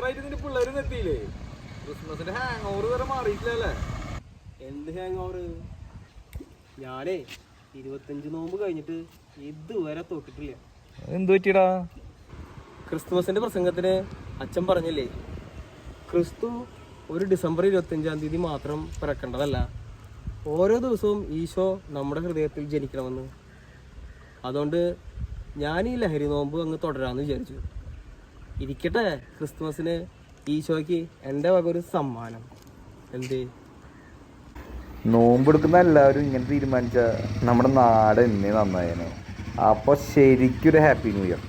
Year ആയിട്ട് നിന്റെ പിള്ളേരും എത്തിയില്ലേ? ക്രിസ്മസിന്റെ ഹാങ് ഓവർ വരെ മാറിയിട്ടില്ലല്ലേ? എന്ത് ഹാങ് ഓവർ? ഞാനേ 25 നോമ്പ് കഴിഞ്ഞിട്ട് ഇതുവരെ തൊട്ടിട്ടില്ല. എന്ത് പറ്റിയടാ? ക്രിസ്തുമസിന്റെ പ്രസംഗത്തിന് അച്ഛൻ പറഞ്ഞില്ലേ, ക്രിസ്തു ഒരു ഡിസംബർ 25 മാത്രം പിറക്കേണ്ടതല്ല, ഓരോ ദിവസവും ഈശോ നമ്മുടെ ഹൃദയത്തിൽ ജനിക്കണമെന്ന്. അതുകൊണ്ട് ഞാൻ ഈ ലഹരി നോമ്പ് അങ്ങ് തുടരാമെന്ന് വിചാരിച്ചു. ഇരിക്കട്ടെ, ക്രിസ്തുമസിന് ഈശോയ്ക്ക് എൻ്റെ വക ഒരു സമ്മാനം. എന്തേ? നോമ്പെടുക്കുന്ന എല്ലാവരും ഇങ്ങനെ തീരുമാനിച്ച നമ്മുടെ നാട് എന്നേ നന്നായേനെ. അപ്പോൾ ശരിക്കൊരു ഹാപ്പി ന്യൂ ഇയർ.